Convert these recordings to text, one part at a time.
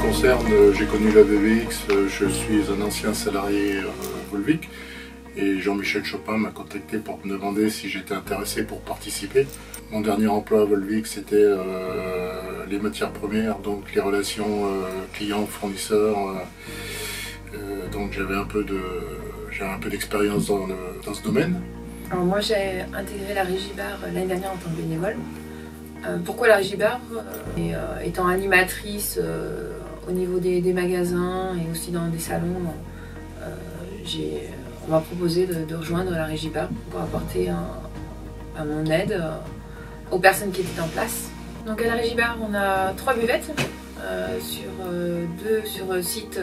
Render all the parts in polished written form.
concerne, j'ai connu la VVX, je suis un ancien salarié Volvic et Jean-Michel Chopin m'a contacté pour me demander si j'étais intéressé pour participer. Mon dernier emploi à Volvic, c'était les matières premières, donc les relations clients-fournisseurs. Donc j'avais un peu d'expérience dans ce domaine. Alors moi j'ai intégré la Régibar l'année dernière en tant que bénévole. Pourquoi la Régibar? Étant animatrice au niveau des magasins et aussi dans des salons, on m'a proposé de rejoindre la Régibar pour apporter mon aide aux personnes qui étaient en place. Donc à la Régibar, on a 3 buvettes, deux sur site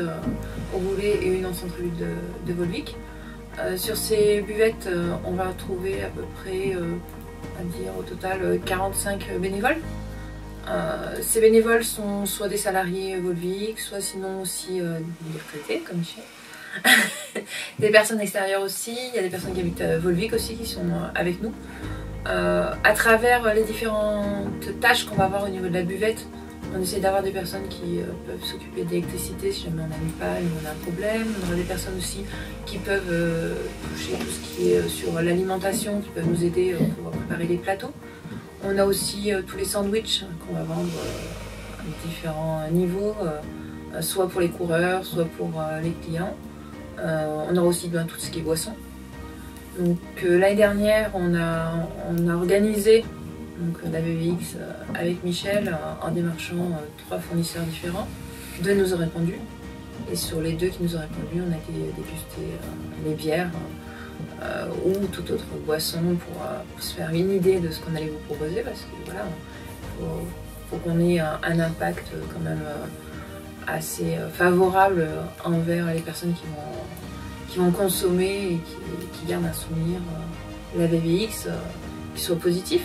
au Goulet et une en centre-ville de Volvic. Sur ces buvettes, on va trouver à peu près, on va dire au total 45 bénévoles. Ces bénévoles sont soit des salariés Volvic, soit sinon aussi des retraités comme Michel. Des personnes extérieures aussi, il y a des personnes qui habitent Volvic aussi qui sont avec nous. À travers les différentes tâches qu'on va avoir au niveau de la buvette, on essaie d'avoir des personnes qui peuvent s'occuper d'électricité si jamais on n'a une panne ou on a un problème. On aura des personnes aussi qui peuvent toucher tout ce qui est sur l'alimentation, qui peuvent nous aider pour préparer les plateaux. On a aussi tous les sandwichs qu'on va vendre à différents niveaux, soit pour les coureurs, soit pour les clients. On aura aussi tout ce qui est boisson. Donc l'année dernière, on a organisé la VVX avec Michel en démarchant 3 fournisseurs différents. 2 nous ont répondu et sur les 2 qui nous ont répondu, on a été déguster les bières ou toute autre boisson pour se faire une idée de ce qu'on allait vous proposer parce que voilà, faut qu'on ait un impact quand même assez favorable envers les personnes qui vont consommer et qui gardent un souvenir de la VVX qui soit positif.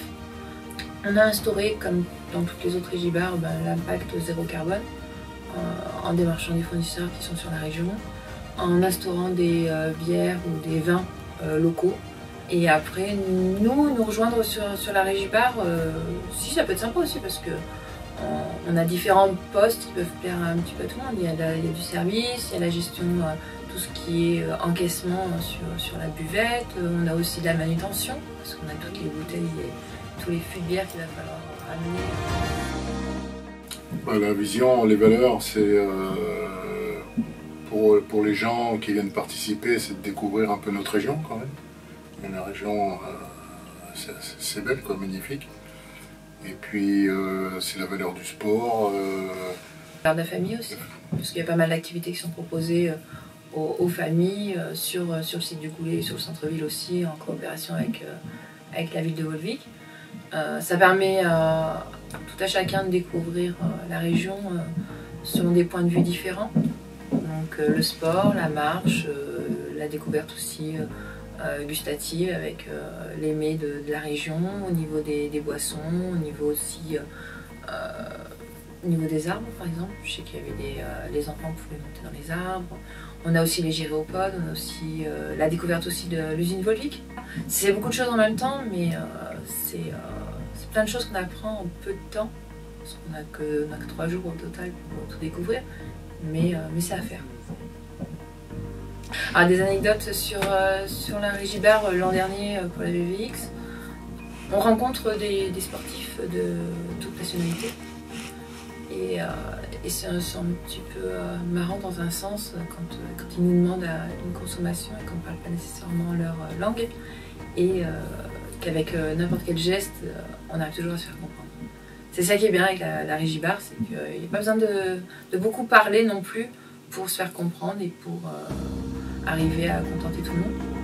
On a instauré, comme dans toutes les autres Régibar, l'impact zéro carbone en démarchant des fournisseurs qui sont sur la région, en instaurant des bières ou des vins locaux. Et après, nous rejoindre sur la Régibar, si ça peut être sympa aussi parce que on a différents postes qui peuvent plaire un petit peu à tout le monde. Il y a du service, il y a la gestion, tout ce qui est encaissement sur la buvette. On a aussi de la manutention parce qu'on a toutes les bouteilles et tous les fûts de bière qu'il va falloir amener. La vision, les valeurs, c'est pour les gens qui viennent participer, c'est de découvrir un peu notre région quand même. Une région, c'est belle, quoi, magnifique. Et puis c'est la valeur du sport. La valeur de la famille aussi, parce qu'il y a pas mal d'activités qui sont proposées aux familles sur le site du Goulet et sur le centre-ville aussi, en coopération avec la ville de Volvic. Ça permet à tout à chacun de découvrir la région selon des points de vue différents. Donc le sport, la marche, la découverte aussi gustative avec les mets de la région, au niveau des boissons, au niveau aussi au niveau des arbres par exemple. Je sais qu'il y avait les enfants pouvaient monter dans les arbres. On a aussi les gyréopodes, on a aussi la découverte aussi de l'usine Volvic. C'est beaucoup de choses en même temps, mais c'est plein de choses qu'on apprend en peu de temps, parce qu'on n'a que 3 jours au total pour tout découvrir, mais c'est à faire. Alors, des anecdotes sur la Régibar l'an dernier pour la VVX. On rencontre des sportifs de toute nationalité. Et c'est un petit peu marrant dans un sens quand ils nous demandent une consommation et qu'on ne parle pas nécessairement leur langue. Et qu'avec n'importe quel geste, on arrive toujours à se faire comprendre. C'est ça qui est bien avec la Régibar, c'est qu'il n'y a pas besoin de beaucoup parler non plus pour se faire comprendre et pour arriver à contenter tout le monde.